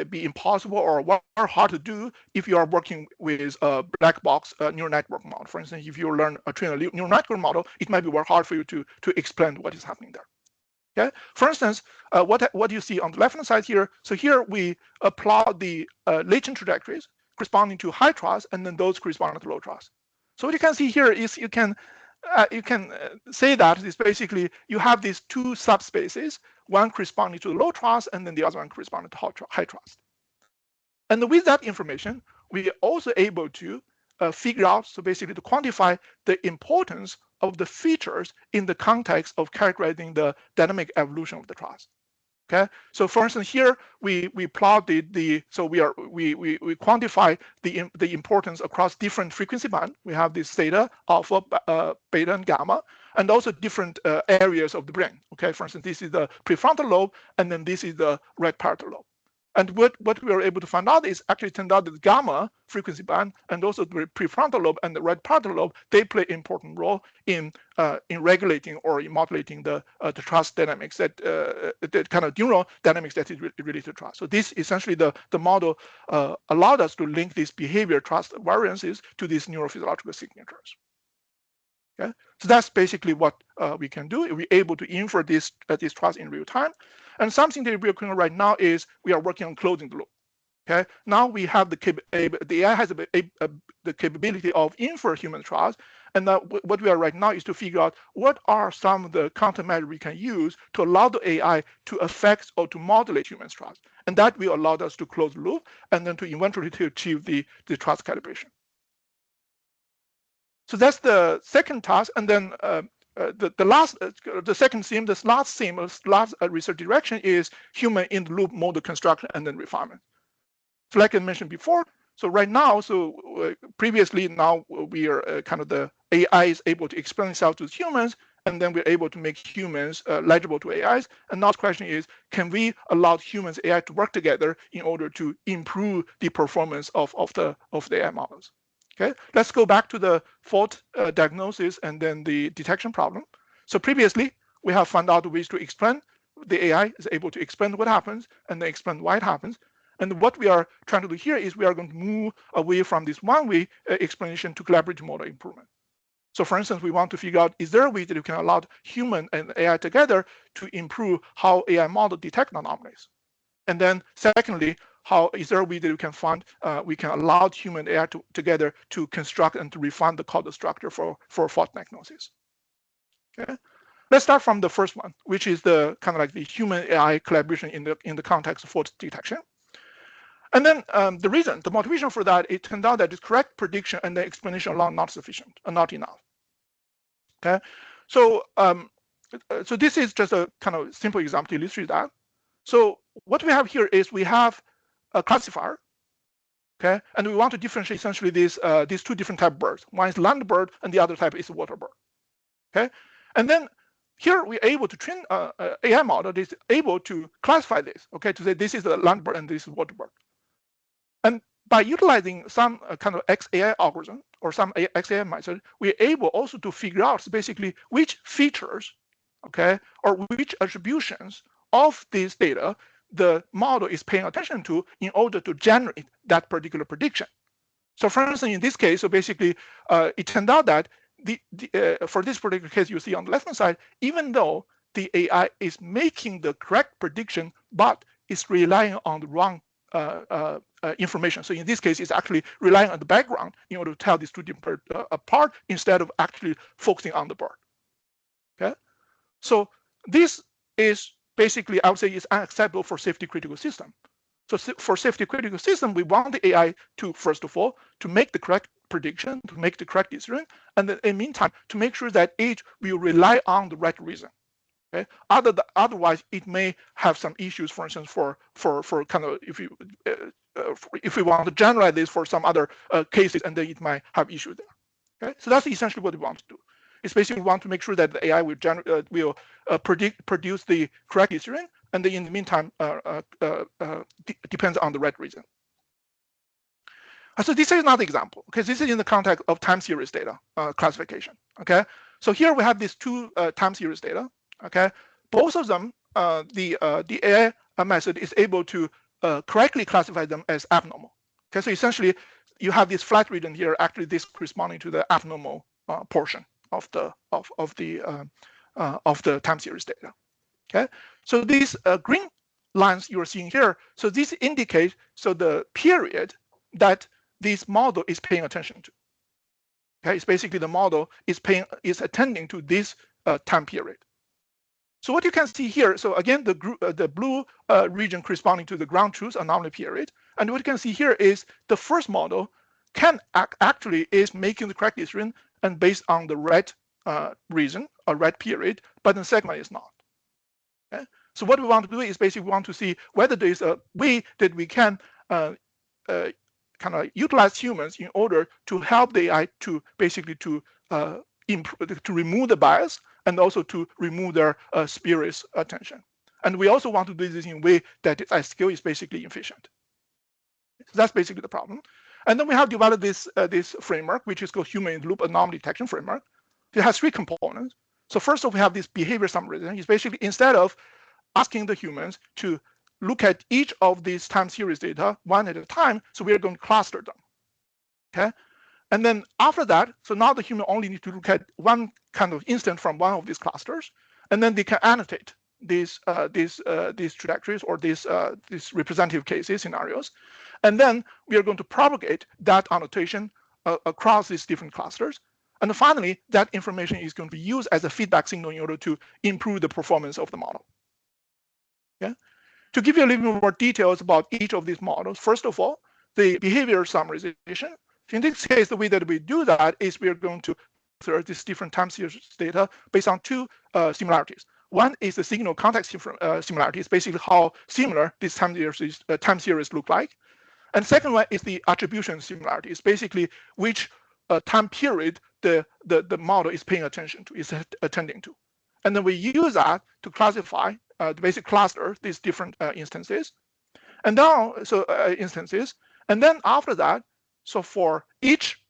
B: be impossible or hard to do if you are working with a black box neural network model. For instance, if you train a neural network model, it might be very hard for you to explain what is happening there. Okay, for instance, what you see on the left-hand side here. So here we plot the latent trajectories corresponding to high trust, and then those corresponding to low trust. So what you can see here is you can say that is basically you have these two subspaces, one corresponding to low trust, and then the other one corresponding to high trust. And with that information, we are also able to figure out, so basically to quantify the importance of the features in the context of characterizing the dynamic evolution of the trust. Okay, so for instance, here we plot so we quantify the importance across different frequency bands. We have this theta, alpha, beta, and gamma, and also different areas of the brain. Okay, for instance, this is the prefrontal lobe, and then this is the right parietal lobe. And what we were able to find out is actually turned out that the gamma frequency band and also the prefrontal lobe and the right parietal lobe, they play an important role in regulating or in modulating the trust dynamics, that the kind of neural dynamics that is related to trust. So this essentially the model allowed us to link these behavior trust variances to these neurophysiological signatures. Okay, so that's basically what we can do. We're able to infer this trust in real time. And something that we're working on right now is we are working on closing the loop. Okay, now we have the AI has the capability of infer human trust, and what we are right now is to figure out what are some of the countermeasures we can use to allow the AI to affect or to modulate human trust, and that will allow us to close the loop and then to eventually to achieve the trust calibration. So that's the second task, and then the second theme, this last theme, last research direction is human in the loop model construction and then refinement. So like I mentioned before, so right now, previously now we are kind of the AI is able to explain itself to humans, and then we're able to make humans legible to AIs. And now the question is, can we allow humans AI to work together in order to improve the performance of the AI models? Okay, let's go back to the fault diagnosis and then the detection problem. So previously, we have found out ways to explain the AI is able to explain what happens and then explain why it happens. And what we are trying to do here is we are going to move away from this one-way explanation to collaborative model improvement. So for instance, we want to figure out, is there a way that you can allow human and AI together to improve how AI model detect anomalies? And then secondly, how is there a way that you can find, we can allow human and AI together to construct and to refine the causal structure for fault diagnosis? Okay. Let's start from the first one, which is the kind of like the human AI collaboration in the context of fault detection. And then the motivation for that, it turned out that the correct prediction and the explanation alone not sufficient and not enough. Okay, so so this is just a kind of simple example to illustrate that. So what we have here is we have a classifier, okay, and we want to differentiate essentially these two different type of birds. One is land bird, and the other type is water bird. Okay, and then here we're able to train AI model that is able to classify this. Okay, to say this is a land bird and this is water bird. And by utilizing some kind of XAI algorithm or some XAI method, we're able also to figure out basically which features, okay, or which attributions of this data the model is paying attention to in order to generate that particular prediction. So for instance, in this case, so basically, it turned out that for this particular case you see on the left-hand side, even though the AI is making the correct prediction, but it's relying on the wrong information. So in this case, it's actually relying on the background in order to tell these two different apart instead of actually focusing on the bird. Okay, so this is basically, I would say, is unacceptable for safety critical system. So for safety critical system, we want the AI to, first of all, to make the correct prediction, to make the correct decision, and then in the meantime, to make sure that it will rely on the right reason. Okay, otherwise it may have some issues. For instance, for kind of if we want to generalize this for some other cases, and then it might have issues there. Okay, so that's essentially what we want to do. It's basically we want to make sure that the AI will produce the correct decision, and then in the meantime depends on the right reason. So this is another example. Okay, this is in the context of time series data classification. Okay, so here we have these two time series data. Okay, both of them, the AI method is able to correctly classify them as abnormal. Okay, so essentially you have this flat region here, actually this corresponding to the abnormal portion of the time series data. Okay, so these green lines you are seeing here, so this indicates the period that this model is paying attention to. Okay, it's basically the model is attending to this time period. So what you can see here, so again, the blue region corresponding to the ground truth anomaly period, and what you can see here is the first model can actually is making the correct decision and based on the red reason or red period, but the second one is not. Okay? So what we want to do is basically we want to see whether there is a way that we can kind of utilize humans in order to help the AI to basically to remove the bias and also to remove their spurious attention. And we also want to do this in a way that its scale is basically efficient. So that's basically the problem. And then we have developed this framework, which is called human loop anomaly detection framework. It has three components. So first off, we have this behavior summarization. It's basically instead of asking the humans to look at each of these time series data one at a time, so we are going to cluster them. Okay. And then after that, so now the human only need to look at one kind of instant from one of these clusters, and then they can annotate these trajectories or these representative cases scenarios, and then we are going to propagate that annotation across these different clusters, and finally that information is going to be used as a feedback signal in order to improve the performance of the model. Okay, to give you a little bit more details about each of these models, first of all, the behavior summarization. In this case, the way that we do that is we are going to observe this different time series data based on two similarities. One is the signal context similarities, basically how similar these time series look like. And second one is the attribution similarities, basically which time period the model is paying attention to, is attending to. And then we use that to classify the basic cluster, these different instances. And now, instances. And then after that, so for each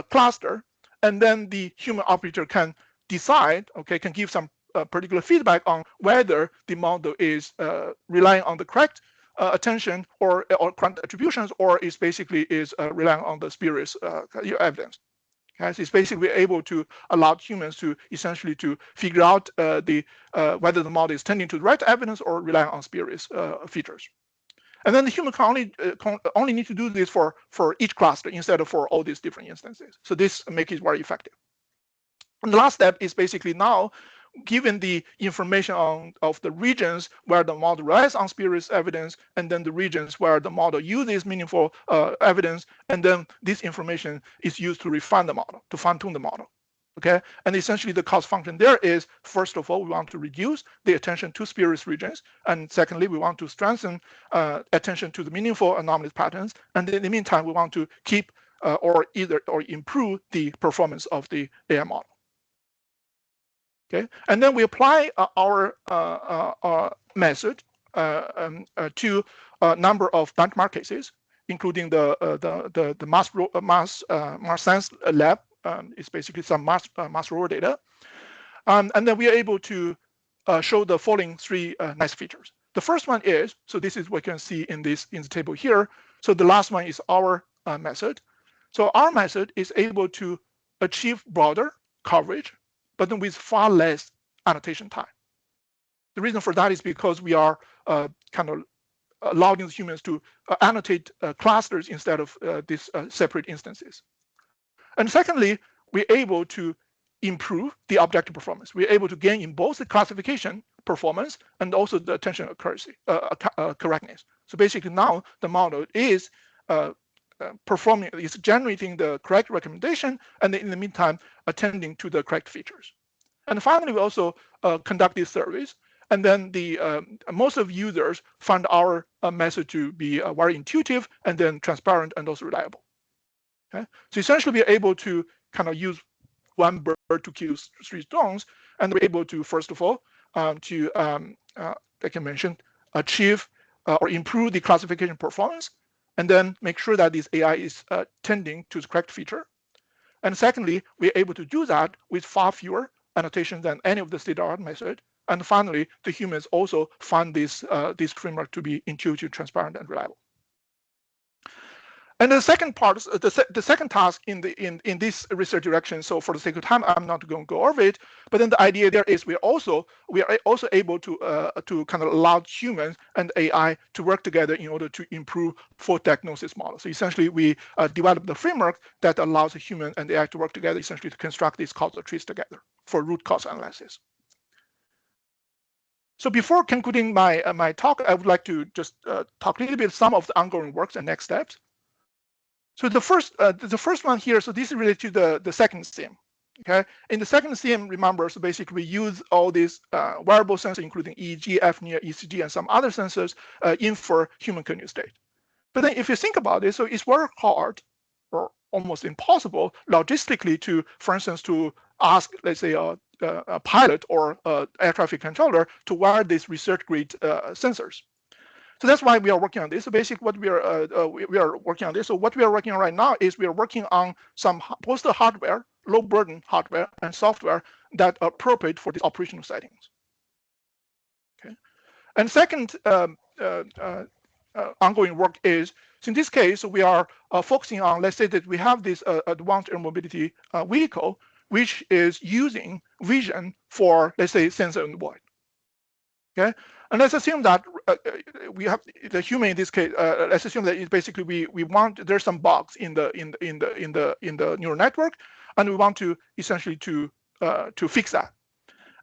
B: cluster, and then the human operator can decide, okay, can give some particular feedback on whether the model is relying on the correct attention or correct attributions, or is basically relying on the spurious evidence. Okay, so it's basically able to allow humans to essentially to figure out whether the model is tending to the right evidence or relying on spurious features. And then the human can only need to do this for each cluster instead of for all these different instances. So this makes it very effective. And the last step is basically now, given the information of the regions where the model relies on spurious evidence, and then the regions where the model uses meaningful evidence, and then this information is used to refine the model, to fine-tune the model. Okay, and essentially the cost function there is, first of all, we want to reduce the attention to spurious regions, and secondly, we want to strengthen attention to the meaningful anomalous patterns, and in the meantime, we want to keep or improve the performance of the AAM model. Okay, and then we apply our method to a number of benchmark cases, including the mass sense lab. It's basically some mass rover data, and then we are able to show the following three nice features. The first one is, so this is what you can see in the table here. So the last one is our method. So our method is able to achieve broader coverage, but then with far less annotation time. The reason for that is because we are kind of allowing the humans to annotate clusters instead of these separate instances. And secondly, we're able to improve the objective performance. We're able to gain in both the classification performance and also the attention accuracy, correctness. So basically now the model is generating the correct recommendation, and in the meantime, attending to the correct features. And finally, we also conduct these surveys, and then most of users find our method to be very intuitive and then transparent and also reliable. Okay? So essentially, we're able to kind of use one bird to kill three stones, and we're able to, first of all, like I mentioned, achieve or improve the classification performance, and then make sure that this AI is tending to the correct feature. And secondly, we're able to do that with far fewer annotations than any of the state-of-the-art method. And finally, the humans also find this framework to be intuitive, transparent, and reliable. And the second part, the second task in this research direction. So for the sake of time, I'm not going to go over it. But then the idea there is we are also able to kind of allow humans and AI to work together in order to improve fault diagnosis models. So essentially, we developed the framework that allows a human and AI to work together, essentially to construct these causal trees together for root cause analysis. So before concluding my talk, I would like to just talk a little bit some of the ongoing works and next steps. So the first one here, so this is related to the second theme. Okay, in the second theme, remember, so basically we use all these wearable sensors, including EEG, FNIR, ECG, and some other sensors for human continuous state. But then if you think about it, so it's very hard or almost impossible logistically to, for instance, to ask, let's say, a pilot or air traffic controller to wear these research-grade sensors. So that's why we are working on this. So basically, what we are working on this. So what we are working on right now is we are working on some both the hardware, low burden hardware, and software that are appropriate for these operational settings. Okay. And second ongoing work is, so in this case, we are focusing on, let's say that we have this advanced air mobility vehicle, which is using vision for, let's say, sensor and void. Okay. And let's assume that we have the human in this case. Let's assume that it's basically we want, there's some bugs in the neural network, and we want to essentially to fix that.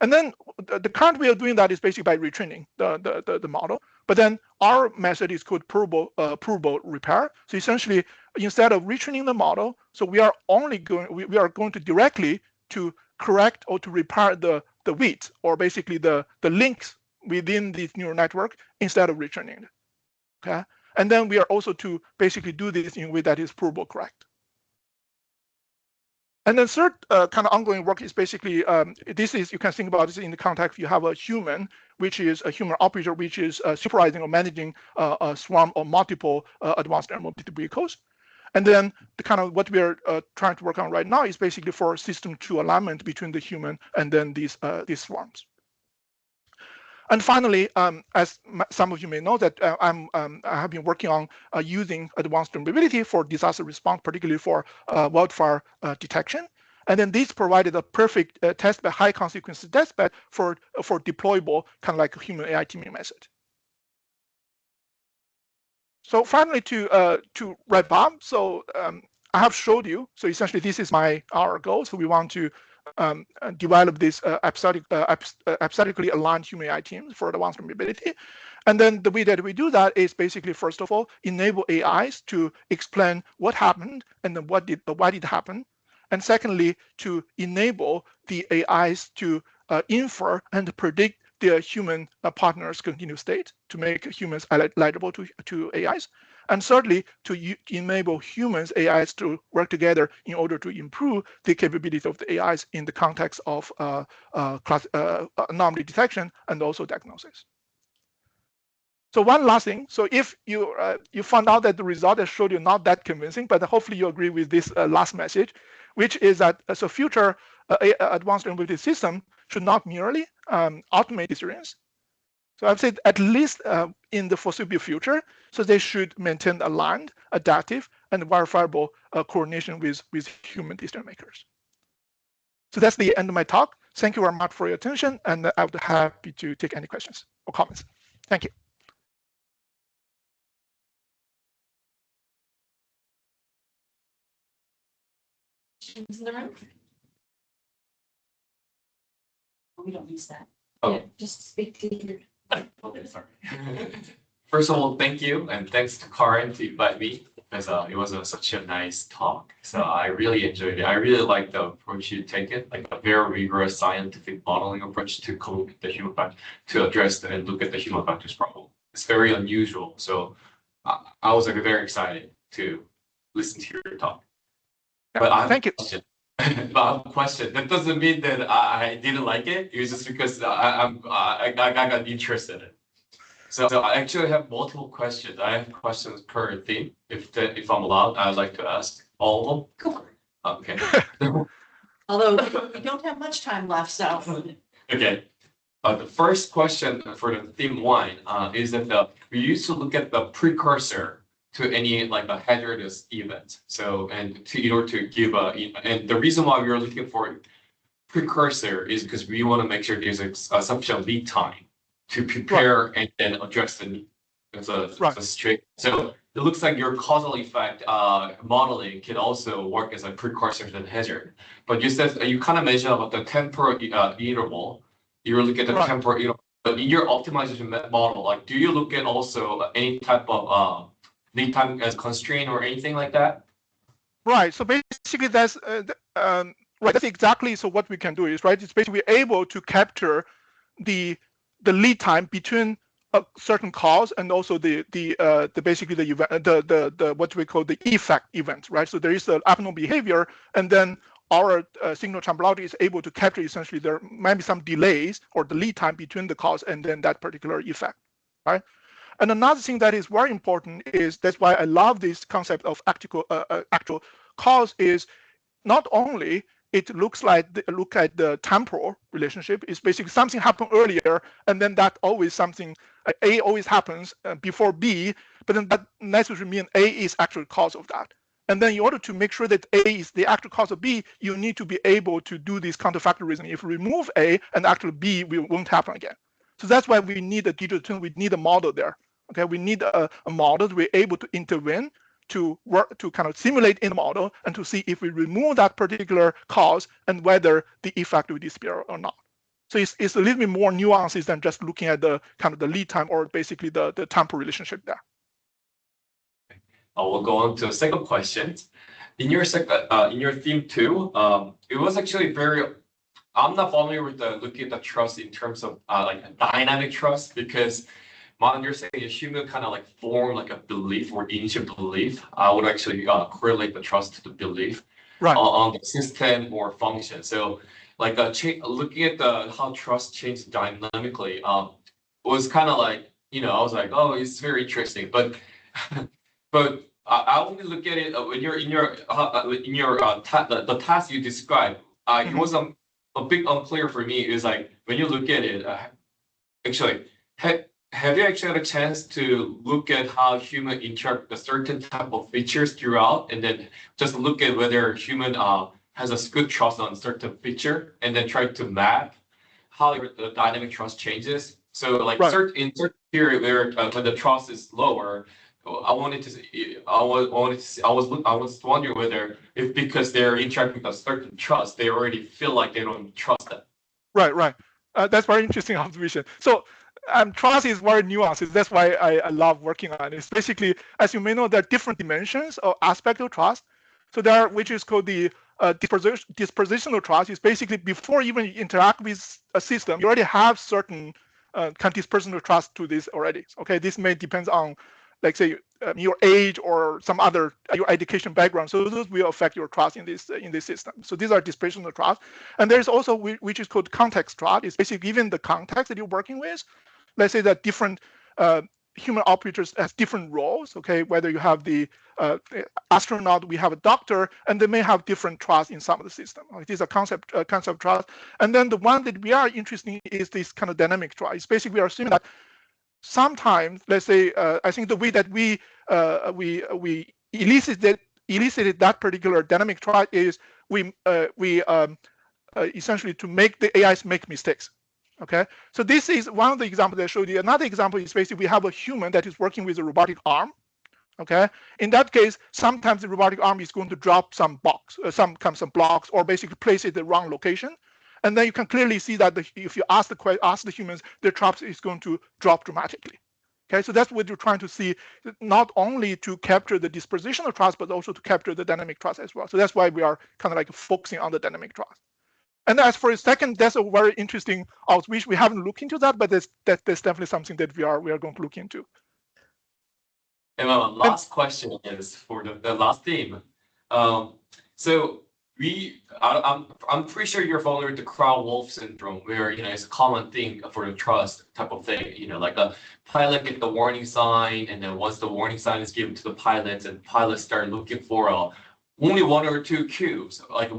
B: And then the current way of doing that is basically by retraining the model. But then our method is called provable repair. So essentially, instead of retraining the model, so we are going to directly to correct or to repair the weight, or basically the links within this neural network instead of retraining it. Okay, and then we are also to basically do this in a way that is provable correct. And then third kind of ongoing work is basically, this is, you can think about this in the context, you have a human, which is a human operator, which is supervising or managing a swarm or multiple advanced air mobility vehicles. And then the kind of what we are trying to work on right now is basically for system 2 alignment between the human and then these swarms. And finally, as some of you may know, that I have been working on using advanced observability for disaster response, particularly for wildfire detection. And then this provided a perfect testbed, high consequence testbed for deployable kind of like human AI teaming method. So finally, to wrap up, so I have showed you. So essentially, this is our goal. So we want to develop this epistemically aligned human AI teams for advanced observability. And then the way that we do that is basically, first of all, enable AIs to explain what happened and then why did it happen. And secondly, to enable the AIs to infer and predict their human partners' continuous state to make humans eligible to AIs. And thirdly, to enable humans, AIs to work together in order to improve the capability of the AIs in the context of anomaly detection and also diagnosis. So one last thing. So if you found out that the result I showed you not that convincing, but hopefully you agree with this last message, which is that so future advanced observability system should not merely automate decisions. So I've said at least in the foreseeable future, so they should maintain aligned, adaptive, and verifiable coordination with human decision makers. So that's the end of my talk. Thank you very much for your attention, and I would be happy to take any questions or comments. Thank you.
A: In the room? We don't use that.
C: Oh.
A: Yeah, just speak to your.
C: Okay, sorry. First of all, thank you, and thanks to Karen to invite me, because it was such a nice talk. So I really enjoyed it. I really like the approach you take it, like a very rigorous scientific modeling approach to look at the human factor, to address and look at the human factors problem. It's very unusual. So I was like very excited to listen to your talk. But I have
B: Thank
C: a
B: you.
C: question. But I have a question. That doesn't mean that I didn't like it. It was just because I got interested in it. So I actually have multiple questions. I have questions per theme. If I'm allowed, I'd like to ask all of them.
A: Go for it.
C: Okay.
A: Although we don't have much time left, so.
C: Okay. The first question for the theme one is that we used to look at the precursor to any like a hazardous event. So in order to give and the reason why we are looking for precursor is because we want to make sure there's a sufficient lead time to prepare and then address the straight. So it looks like your causal effect modeling can also work as a precursor to the hazard. But you said you kind of mentioned about the temporal interval. You look at the temporal interval. But in your optimization model, like, do you look at also any type of lead time as constraint or anything like that?
B: Right. So basically, that's right. That's exactly. So what we can do is It's basically able to capture the lead time between a certain cause and also the basically the event, the what we call the effect event, right? So there is the abnormal behavior, and then our signal topology is able to capture essentially there might be some delays or the lead time between the cause and then that particular effect, right? And another thing that is very important is that's why I love this concept of actual cause is not only it looks like look at the temporal relationship. It's basically something happened earlier, and then that always something A always happens before B, but then that necessarily means A is actual cause of that. And then in order to make sure that A is the actual cause of B, you need to be able to do this counterfactual reasoning. If you remove A, and actually B won't happen again. So that's why we need a digital twin. We need a model there. Okay, we need a model to be able to intervene to work to kind of simulate in the model and to see if we remove that particular cause and whether the effect will disappear or not. So it's a little bit more nuances than just looking at the kind of the lead time or basically the temporal relationship there.
C: We'll go on to a second question. In your theme two, it was actually very. I'm not familiar with looking at the trust in terms of like a dynamic trust because. You're saying a human kind of like form like a belief or initial belief. I would actually correlate the trust to the belief on the system or function. So like looking at how trust changes dynamically was kind of like, I was like, oh, it's very interesting. But I only look at it when you're the task you described. It was a bit unclear for me. It was like when you look at it. actually, have you actually had a chance to look at how human interact with a certain type of features throughout, and then just look at whether human has a good trust on a certain feature, and then try to map how the dynamic trust changes? So like in certain period where when the trust is lower, I was wondering whether if because they're interacting with a certain trust, they already feel like they don't trust them.
B: Right. That's very interesting observation. So trust is very nuanced. That's why I love working on it. It's basically, as you may know, there are different dimensions or aspects of trust. So there are, which is called the dispositional trust. Is basically before even you interact with a system, you already have certain kind of dispositional trust to this already. Okay, this may depend on, like say, your age or some other your education background. So those will affect your trust in this system. So these are dispositional trust. And there's also which is called context trust. It's basically given the context that you're working with. Let's say that different human operators has different roles. Okay, whether you have the astronaut, we have a doctor, and they may have different trust in some of the system. Like, these are concept trust. And then the one that we are interested in is this kind of dynamic trust. It's basically we are assuming that sometimes, let's say, I think the way that we elicited that particular dynamic trust is we essentially to make the AIs make mistakes. Okay, so this is one of the examples that I showed you. Another example is basically we have a human that is working with a robotic arm. Okay, in that case, sometimes the robotic arm is going to drop some blocks, or basically place it in the wrong location. And then you can clearly see that if you ask the humans, their trust is going to drop dramatically. Okay, so that's what you're trying to see, not only to capture the dispositional trust, but also to capture the dynamic trust as well. So that's why we are kind of like focusing on the dynamic trust. And as for a second, that's a very interesting outreach. We haven't looked into that, but that's definitely something that we are going to look into.
C: And my last question is for the last theme. So I'm pretty sure you're familiar with the Crow-Wolf syndrome, where it's a common thing for the trust type of thing. Like a pilot get the warning sign, and then once the warning sign is given to the pilots, and pilots start looking for only one or two cues, like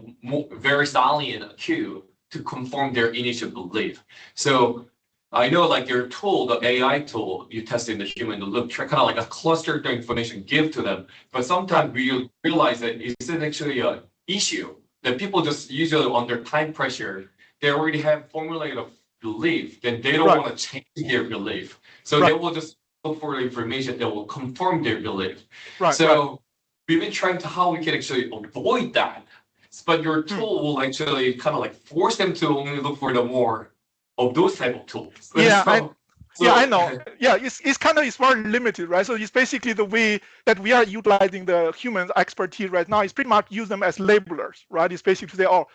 C: very salient cue to confirm their initial belief. So I know like your tool, the AI tool, you test in the human loop, kind of like a clustered information give to them. But sometimes we realize that it's actually an issue that people just usually under time pressure, they already have formulated a belief, then they don't want to change their belief. So they will just look for the information that will confirm their belief. We've been trying to how we can actually avoid that. But your tool will actually kind of like force them to only look for the more of those type of tools.
B: I know. Yeah, it's very limited, right? So it's basically the way that we are utilizing the human expertise right now is pretty much use them as labelers, right? It's basically say,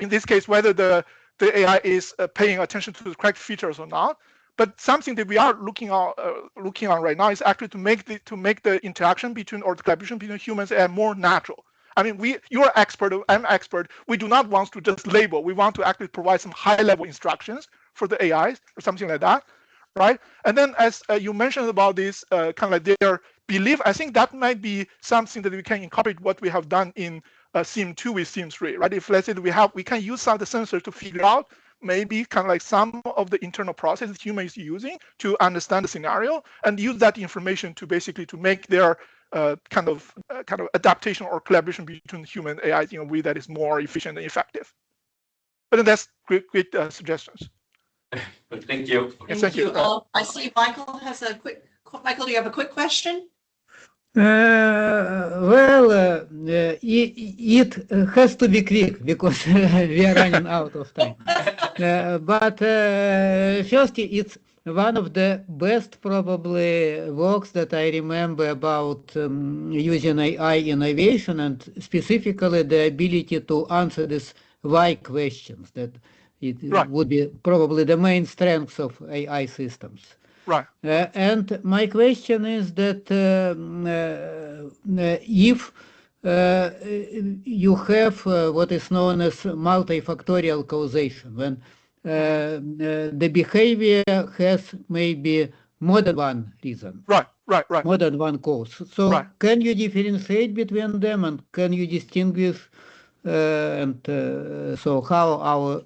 B: in this case, whether the AI is paying attention to the correct features or not. But something that we are looking on right now is actually to make the interaction between, or the collaboration between humans and more natural. I mean, you're expert, I'm expert. We do not want to just label. We want to actually provide some high-level instructions for the AIs or something like that, right? And then, as you mentioned about this kind of like their belief, I think that might be something that we can incorporate what we have done in SIM2 with SIM3, right? If let's say that we can use some of the sensors to figure out maybe kind of like some of the internal processes human is using to understand the scenario, and use that information to basically to make their kind of adaptation or collaboration between human and AIs in a way that is more efficient and effective. But then that's great suggestions.
C: Thank you.
A: Thank you. I see Michael has a quick. Michael, do you have a quick question?
D: It has to be quick because we are running out of time. But first, it's one of the best probably works that I remember about using AI innovation, and specifically the ability to answer these why questions that would be probably the main strengths of AI systems.
B: Right.
D: And my question is that if you have what is known as multifactorial causation, when the behavior has maybe more than one reason.
B: Right.
D: More than one cause. So can you differentiate between them, and can you distinguish so how our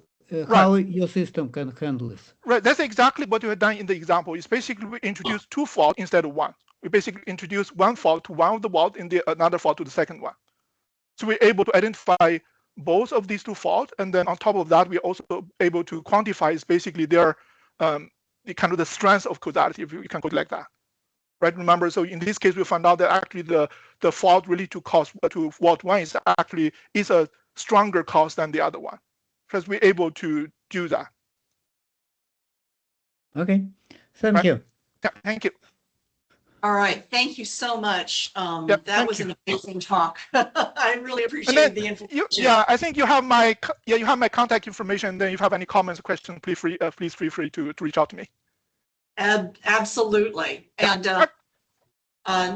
D: how your system can handle this.
B: Right, that's exactly what we have done in the example. It's basically we introduce two faults instead of one. We basically introduce one fault to one of the fault and another fault to the second one. So we're able to identify both of these two faults, and then on top of that, we're also able to quantify is basically their the kind of the strength of causality, if you can call it like that. Right? Remember, so in this case, we found out that actually the fault really to fault one is actually a stronger cause than the other one, because we're able to do that.
D: Okay, thank you.
B: Yeah, thank you.
A: All right, thank you so much.
B: Yep,
A: That was an amazing talk. I really appreciate
B: then
A: the information.
B: I think you have my contact information. And then if you have any comments or questions, please feel free to reach out to me.
A: Absolutely. And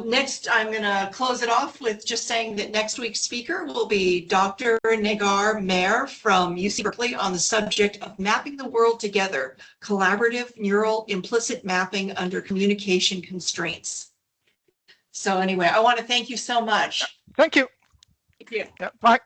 A: next, I'm going to close it off with just saying that next week's speaker will be Dr. Nagar Mayer from UC Berkeley on the subject of mapping the world together, collaborative neural implicit mapping under communication constraints. So anyway, I want to thank you so much.
B: Thank you.
A: Thank you.
B: Yeah, bye.